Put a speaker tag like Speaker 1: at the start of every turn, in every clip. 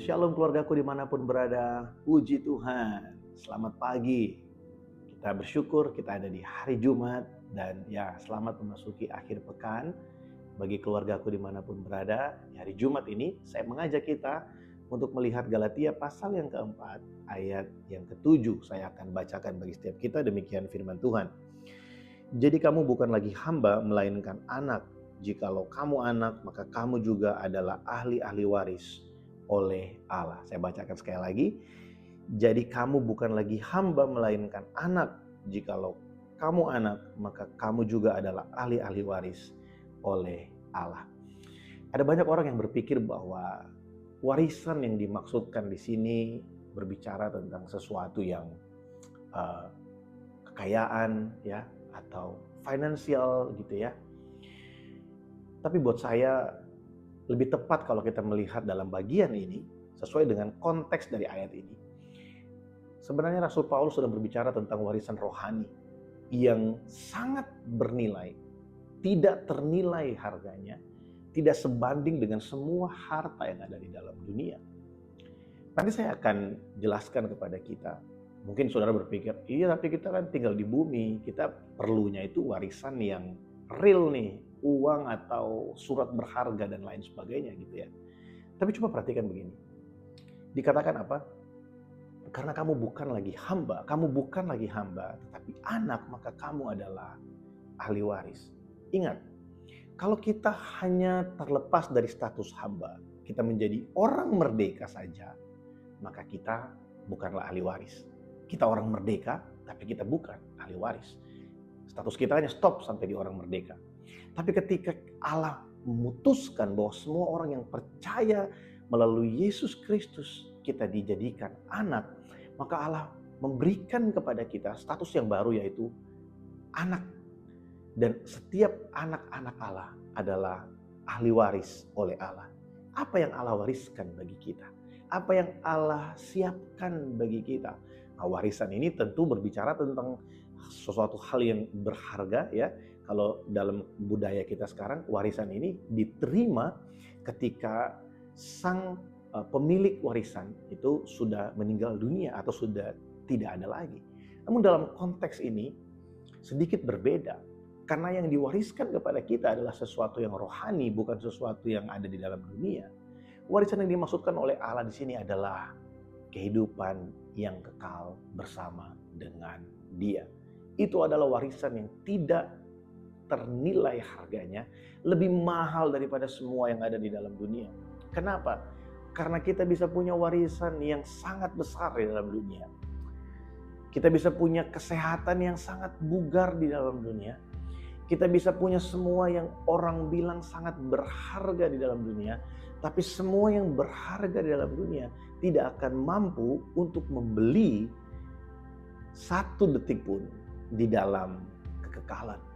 Speaker 1: Shalom keluargaku dimanapun berada, puji Tuhan. Selamat pagi, kita bersyukur kita ada di hari Jumat dan ya selamat memasuki akhir pekan. Bagi keluargaku dimanapun berada, di hari Jumat ini saya mengajak kita untuk melihat Galatia pasal yang keempat, ayat yang ketujuh. Saya akan bacakan bagi setiap kita demikian firman Tuhan. Jadi kamu bukan lagi hamba melainkan anak. Jikalau kamu anak, maka kamu juga adalah ahli-ahli waris oleh Allah. Saya bacakan sekali lagi. Jadi kamu bukan lagi hamba melainkan anak. Jikalau kamu anak, maka kamu juga adalah ahli-ahli waris oleh Allah. Ada banyak orang yang berpikir bahwa warisan yang dimaksudkan di sini berbicara tentang sesuatu yang kekayaan ya atau finansial gitu ya. Tapi buat saya lebih tepat kalau kita melihat dalam bagian ini sesuai dengan konteks dari ayat ini. Sebenarnya Rasul Paulus sudah berbicara tentang warisan rohani yang sangat bernilai, tidak ternilai harganya, tidak sebanding dengan semua harta yang ada di dalam dunia. Nanti saya akan jelaskan kepada kita. Mungkin saudara berpikir, iya tapi kita kan tinggal di bumi, kita perlunya itu warisan yang real nih, uang atau surat berharga dan lain sebagainya gitu ya. Tapi coba perhatikan begini. Dikatakan apa? Karena kamu bukan lagi hamba, tetapi anak, maka kamu adalah ahli waris. Ingat, kalau kita hanya terlepas dari status hamba, kita menjadi orang merdeka saja, maka kita bukanlah ahli waris. Kita orang merdeka, tapi kita bukan ahli waris. Status kita hanya stop sampai di orang merdeka. Tapi ketika Allah memutuskan bahwa semua orang yang percaya melalui Yesus Kristus kita dijadikan anak, maka Allah memberikan kepada kita status yang baru yaitu anak. Dan setiap anak-anak Allah adalah ahli waris oleh Allah. Apa yang Allah wariskan bagi kita? Apa yang Allah siapkan bagi kita? Nah, warisan ini tentu berbicara tentang sesuatu hal yang berharga ya. Kalau dalam budaya kita sekarang, warisan ini diterima ketika sang pemilik warisan itu sudah meninggal dunia atau sudah tidak ada lagi. Namun dalam konteks ini sedikit berbeda. Karena yang diwariskan kepada kita adalah sesuatu yang rohani, bukan sesuatu yang ada di dalam dunia. Warisan yang dimaksudkan oleh Allah di sini adalah kehidupan yang kekal bersama dengan Dia. Itu adalah warisan yang tidak ternilai harganya, lebih mahal daripada semua yang ada di dalam dunia. Kenapa? Karena kita bisa punya warisan yang sangat besar di dalam dunia. Kita bisa punya kesehatan yang sangat bugar di dalam dunia. Kita bisa punya semua yang orang bilang sangat berharga di dalam dunia. Tapi semua yang berharga di dalam dunia tidak akan mampu untuk membeli satu detik pun di dalam kekekalan.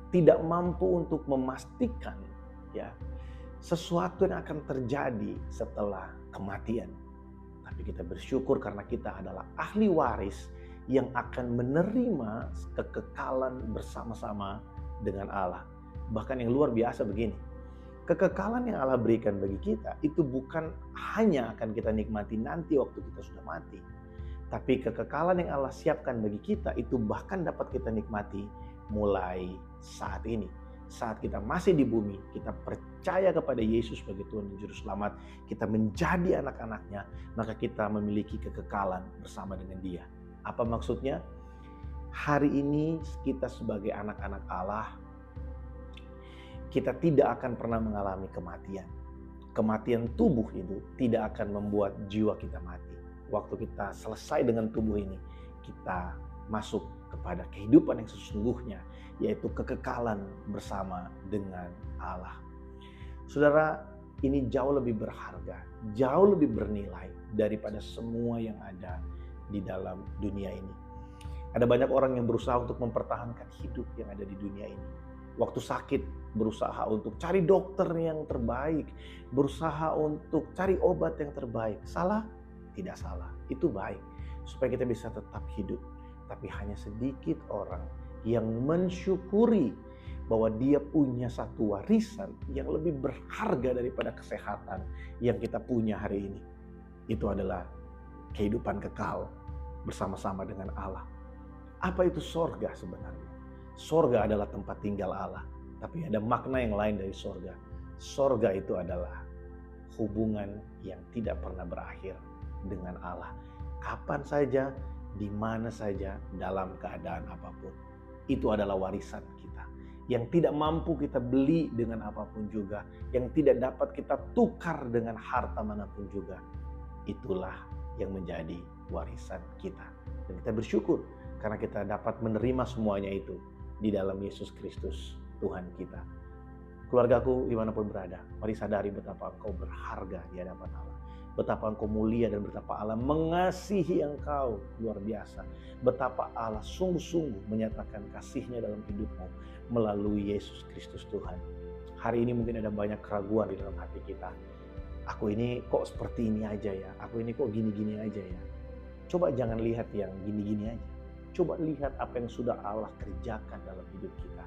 Speaker 1: Tidak mampu untuk memastikan ya sesuatu yang akan terjadi setelah kematian. Tapi kita bersyukur karena kita adalah ahli waris yang akan menerima kekekalan bersama-sama dengan Allah. Bahkan yang luar biasa begini. Kekekalan yang Allah berikan bagi kita itu bukan hanya akan kita nikmati nanti waktu kita sudah mati. Tapi kekekalan yang Allah siapkan bagi kita itu bahkan dapat kita nikmati mulai saat ini. Saat kita masih di bumi, kita percaya kepada Yesus sebagai Tuhan dan Juru Selamat, kita menjadi anak-anaknya, maka kita memiliki kekekalan bersama dengan Dia. Apa maksudnya? Hari ini kita sebagai anak-anak Allah, kita tidak akan pernah mengalami kematian. Kematian tubuh itu tidak akan membuat jiwa kita mati. Waktu kita selesai dengan tubuh ini, kita masuk kepada kehidupan yang sesungguhnya, yaitu kekekalan bersama dengan Allah. Saudara, ini jauh lebih berharga, jauh lebih bernilai daripada semua yang ada di dalam dunia ini. Ada banyak orang yang berusaha untuk mempertahankan hidup yang ada di dunia ini. Waktu sakit berusaha untuk cari dokter yang terbaik, berusaha untuk cari obat yang terbaik. Salah? Tidak salah, itu baik supaya kita bisa tetap hidup. Tapi hanya sedikit orang yang mensyukuri bahwa dia punya satu warisan yang lebih berharga daripada kesehatan yang kita punya hari ini. Itu adalah kehidupan kekal bersama-sama dengan Allah. Apa itu sorga sebenarnya? Sorga adalah tempat tinggal Allah. Tapi ada makna yang lain dari sorga. Sorga itu adalah hubungan yang tidak pernah berakhir dengan Allah. Kapan saja, di mana saja, dalam keadaan apapun. Itu adalah warisan kita. Yang tidak mampu kita beli dengan apapun juga. Yang tidak dapat kita tukar dengan harta manapun juga. Itulah yang menjadi warisan kita. Dan kita bersyukur karena kita dapat menerima semuanya itu di dalam Yesus Kristus Tuhan kita. Keluargaku dimanapun berada, mari sadari betapa engkau berharga di hadapan Allah. Betapa engkau mulia dan betapa Allah mengasihi engkau luar biasa. Betapa Allah sungguh-sungguh menyatakan kasih-Nya dalam hidupmu melalui Yesus Kristus Tuhan. Hari ini mungkin ada banyak keraguan di dalam hati kita. Aku ini kok seperti ini aja ya, aku ini kok gini-gini aja ya. Coba jangan lihat yang gini-gini aja. Coba lihat apa yang sudah Allah kerjakan dalam hidup kita.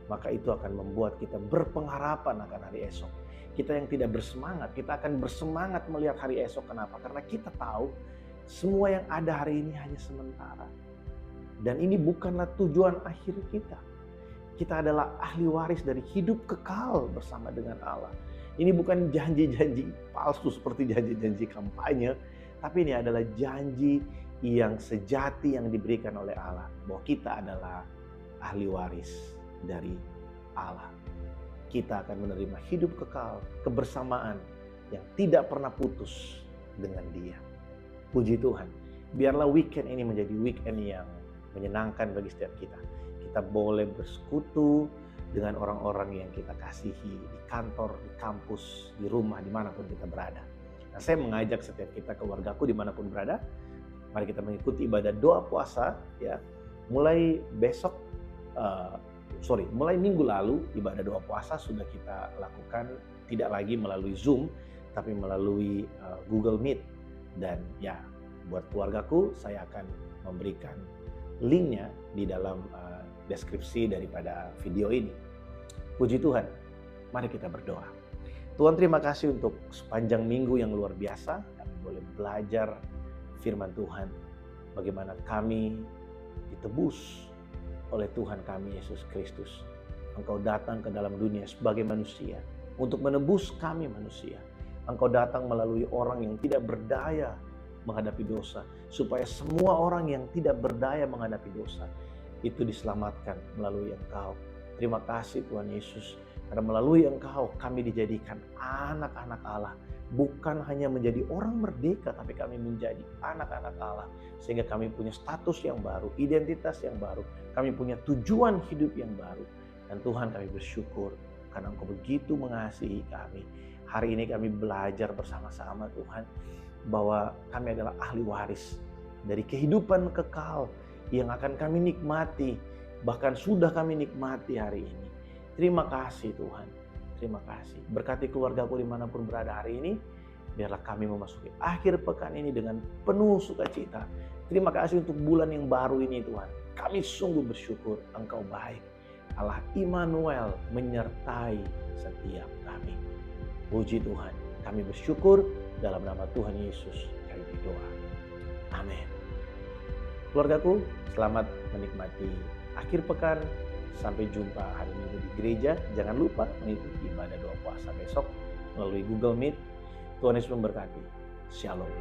Speaker 1: Maka itu akan membuat kita berpengharapan akan hari esok. Kita yang tidak bersemangat, kita akan bersemangat melihat hari esok. Kenapa? Karena kita tahu semua yang ada hari ini hanya sementara. Dan ini bukanlah tujuan akhir kita. Kita adalah ahli waris dari hidup kekal bersama dengan Allah. Ini bukan janji-janji palsu seperti janji-janji kampanye. Tapi ini adalah janji yang sejati yang diberikan oleh Allah. Bahwa kita adalah ahli waris dari Allah. Kita akan menerima hidup kekal, kebersamaan yang tidak pernah putus dengan Dia. Puji Tuhan. Biarlah weekend ini menjadi weekend yang menyenangkan bagi setiap kita. Kita boleh bersekutu dengan orang-orang yang kita kasihi di kantor, di kampus, di rumah, dimanapun kita berada. Nah, saya mengajak setiap kita, keluargaku dimanapun berada, mari kita mengikuti ibadah doa puasa ya. Mulai besok, mulai minggu lalu ibadah doa puasa sudah kita lakukan tidak lagi melalui Zoom, tapi melalui Google Meet. Dan ya, buat keluargaku saya akan memberikan linknya di dalam deskripsi daripada video ini. Puji Tuhan, mari kita berdoa. Tuhan, terima kasih untuk sepanjang minggu yang luar biasa. Kami boleh belajar firman Tuhan, bagaimana kami ditebus oleh Tuhan kami Yesus Kristus. Engkau datang ke dalam dunia sebagai manusia untuk menebus kami manusia. Engkau datang melalui orang yang tidak berdaya menghadapi dosa, supaya semua orang yang tidak berdaya menghadapi dosa itu diselamatkan melalui Engkau. Terima kasih Tuhan Yesus, karena melalui Engkau kami dijadikan anak-anak Allah. Bukan hanya menjadi orang merdeka, tapi kami menjadi anak-anak Allah. Sehingga kami punya status yang baru, identitas yang baru. Kami punya tujuan hidup yang baru. Dan Tuhan, kami bersyukur karena Engkau begitu mengasihi kami. Hari ini kami belajar bersama-sama Tuhan, bahwa kami adalah ahli waris dari kehidupan kekal yang akan kami nikmati. Bahkan sudah kami nikmati hari ini. Terima kasih Tuhan. Terima kasih. Berkati keluargaku dimanapun berada hari ini. Biarlah kami memasuki akhir pekan ini dengan penuh sukacita. Terima kasih untuk bulan yang baru ini Tuhan. Kami sungguh bersyukur Engkau baik. Allah Immanuel menyertai setiap kami. Puji Tuhan. Kami bersyukur dalam nama Tuhan Yesus kami berdoa. Amin. Keluargaku, selamat menikmati akhir pekan. Sampai jumpa hari Minggu di gereja. Jangan lupa mengikuti ibadah doa puasa besok melalui Google Meet. Tuhan Yesus memberkati. Shalom.